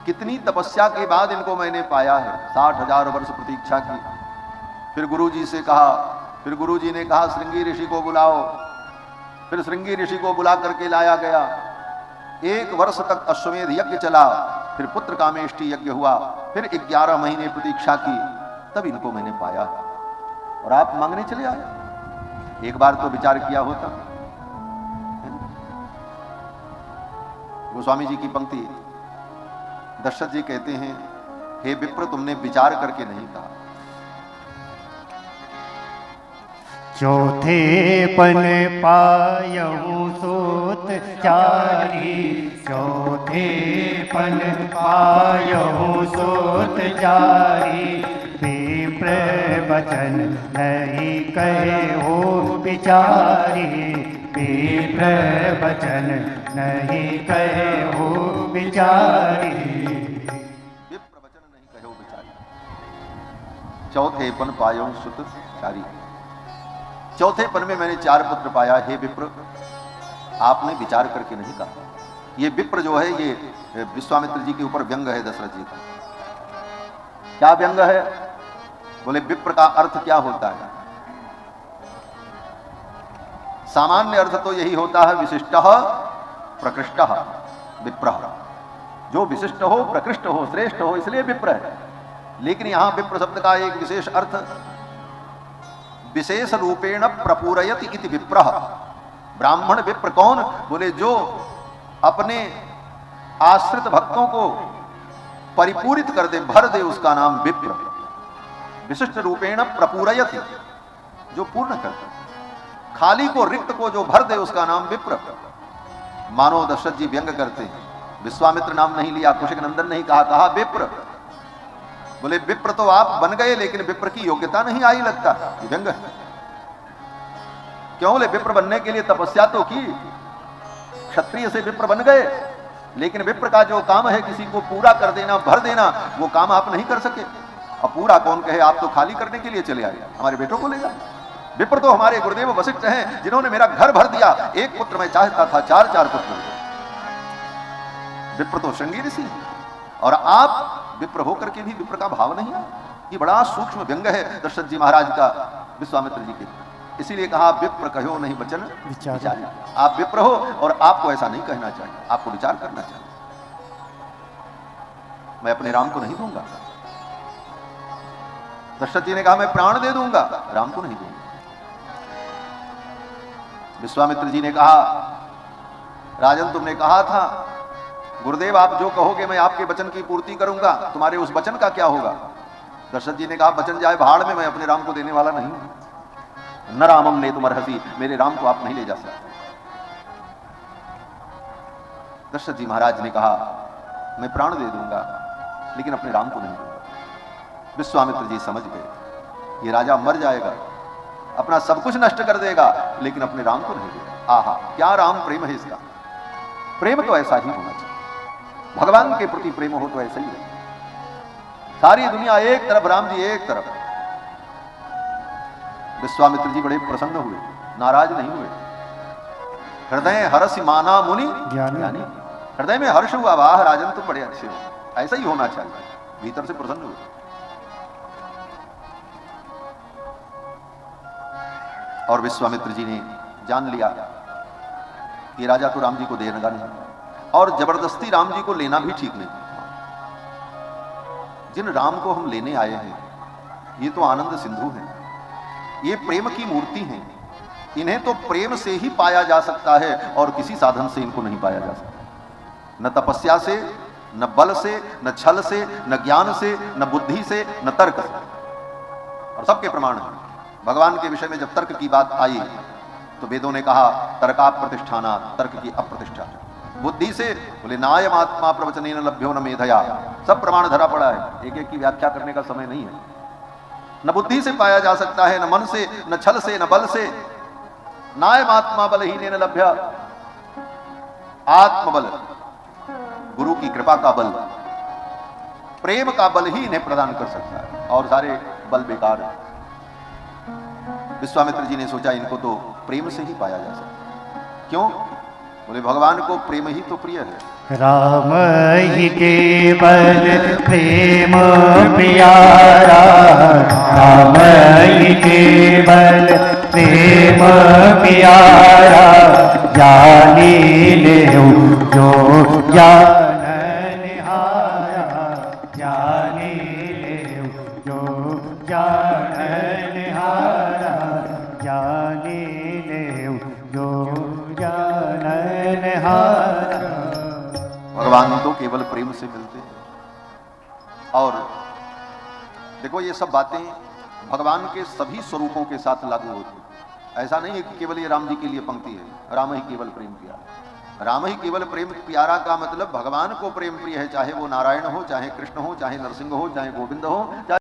कितनी तपस्या के बाद इनको मैंने पाया है, 60,000 वर्ष प्रतीक्षा की। फिर गुरुजी से कहा, फिर गुरुजी ने कहा श्रृंगी ऋषि को बुलाओ। फिर श्रृंगी ऋषि को बुला करके लाया गया। 1 वर्ष तक अश्वमेध यज्ञ चला, फिर पुत्र कामेष्टि यज्ञ हुआ, फिर 11 महीने प्रतीक्षा की, तब इनको मैंने पाया। और आप मांगने चले आए। एक बार तो विचार किया होता। गोस्वामी जी की पंक्ति, दशरथ जी कहते हैं, हे विप्र तुमने विचार करके नहीं कहा। चौथे पन पायऊ सूत चारी, चौथे पन पायऊ सूत चारी, विप्र वचन नहीं कहे हो बिचारी, विप्र वचन नहीं कहे हो बिचारी, विप्र वचन नहीं कहे हो बिचारी। चौथे पन पायऊ सूत चारी, चौथे पन में मैंने 4 पुत्र पाया। हे विप्र आपने विचार करके नहीं कहा। ये विप्र जो है ये विश्वामित्र जी के ऊपर व्यंग है दशरथ जी का। क्या व्यंग है? बोले विप्र का अर्थ क्या होता है? सामान्य अर्थ तो यही होता है विशिष्ट प्रकृष्ट विप्र, जो विशिष्ट हो प्रकृष्ट हो श्रेष्ठ हो, इसलिए विप्र है। लेकिन यहां विप्र शब्द का एक विशेष अर्थ विशेष रूपेण प्रपूरयति इति विप्र। ब्राह्मण विप्र कौन? बोले जो अपने आश्रित भक्तों को परिपूरित कर दे, भर दे, उसका नाम विप्र। विशिष्ट रूपेण प्रपूरयति, जो पूर्ण कर दे, खाली को रिक्त को जो भर दे, उसका नाम विप्र। मानो दशरथ जी व्यंग करते हैं, विश्वामित्र नाम नहीं लिया, कुशिक नंदन नहीं कहा, कहा विप्र। बोले विप्र तो आप बन गए, लेकिन विप्र की योग्यता नहीं आई लगता। ये व्यंग है। क्यों? बोले विप्र बनने के लिए तपस्या तो की, क्षत्रिय से विप्र बन गए, लेकिन विप्र का जो काम है किसी को पूरा कर देना, भर देना, वो काम आप नहीं कर सके। अब पूरा कौन कहे? आप तो खाली करने के लिए चले आए, हमारे बेटों को ले जाए। विप्र तो हमारे गुरुदेव वशिष्ठ हैं, जिन्होंने मेरा घर भर दिया। 1 पुत्र मैं चाहता था, 4 पुत्र। विप्र तो श्रृंगी ऋषि, और आप विप्र होकर के भी विप्र का भाव नहीं है। ये बड़ा सूक्ष्म व्यंग है दशरथ जी महाराज का विश्वामित्र जी के। इसीलिए कहा विप्र कहो नहीं वचन विचार। आप विप्र हो और आपको ऐसा नहीं कहना चाहिए, आपको विचार करना चाहिए। मैं अपने राम को नहीं दूंगा। दशरथ जी ने कहा मैं प्राण दे दूंगा, राम को नहीं दूंगा। विश्वामित्र जी ने कहा राजन तुमने कहा था गुरुदेव आप जो कहोगे मैं आपके वचन की पूर्ति करूंगा, तुम्हारे उस वचन का क्या होगा? दशरथ जी ने कहा वचन जाए भाड़ में, मैं अपने राम को देने वाला नहीं हूं। न रामम ने तुम अर्हसी, मेरे राम को आप नहीं ले जा सकते। दशरथ जी महाराज ने कहा मैं प्राण दे दूंगा, लेकिन अपने राम को नहीं दूंगा। विश्वामित्र जी समझ गए ये राजा मर जाएगा, अपना सब कुछ नष्ट कर देगा, लेकिन अपने राम को नहीं देगा। आहा क्या राम प्रेम है इसका। प्रेम तो ऐसा ही होना चाहिए, भगवान के प्रति प्रेम हो तो ऐसा ही है। सारी दुनिया एक तरफ, राम जी एक तरफ। विश्वामित्र जी बड़े प्रसन्न हुए, नाराज नहीं हुए। हृदय हर्ष माना मुनि ज्ञानी, हृदय में हर्ष हुआ, वाह राजन तुम बड़े अच्छे हो, ऐसा ही होना चाहिए। भीतर से प्रसन्न हुए। और विश्वामित्र जी ने जान लिया कि राजा तो राम जी को देगा नहीं, और जबरदस्ती राम जी को लेना भी ठीक नहीं। जिन राम को हम लेने आए हैं ये तो आनंद सिंधु हैं, ये प्रेम की मूर्ति हैं। इन्हें तो प्रेम से ही पाया जा सकता है और किसी साधन से इनको नहीं पाया जा सकता। न तपस्या से, न बल से, न छल से, न ज्ञान से, न बुद्धि से, न तर्क से। और सबके प्रमाण हैं। भगवान के विषय में जब तर्क की बात आई तो वेदों ने कहा तर्का प्रतिष्ठाना, तर्क की अप्रतिष्ठा। बुद्धि से बोले नायम आत्मा प्रवचनेन लभ्यो न मेधया, सब प्रमाण धरा पड़ा है, एक एक की व्याख्या करने का समय नहीं है। न बुद्धि से पाया जा सकता है, न मन से, न छल से, न बल से। नायम आत्मा बलहीनेन लभ्य, आत्मबल, गुरु की कृपा का बल, प्रेम का बल ही इन्हें प्रदान कर सकता है, और सारे बल बेकार है। विश्वामित्र जी ने सोचा इनको तो प्रेम से ही पाया जा सकता। क्यों? बोले भगवान को प्रेम ही तो प्रिय है। राम ही केवल प्रेम प्यारा, राम ही केवल प्रेम प्यारा, जानी ले जो जानन हारा, जानी ले जो जानन हारा, जानी ले जो जानन हारा। भगवान तो केवल प्रेम से मिलते हैं। और देखो ये सब बातें भगवान के सभी स्वरूपों के साथ लागू होती है। ऐसा नहीं है कि केवल ये राम जी के लिए पंक्ति है, राम ही केवल प्रेम प्यारा। राम ही केवल प्रेम प्यारा का मतलब भगवान को प्रेम प्रिय है, चाहे वो नारायण हो, चाहे कृष्ण हो, चाहे नरसिंह हो, चाहे गोविंद हो, चाहे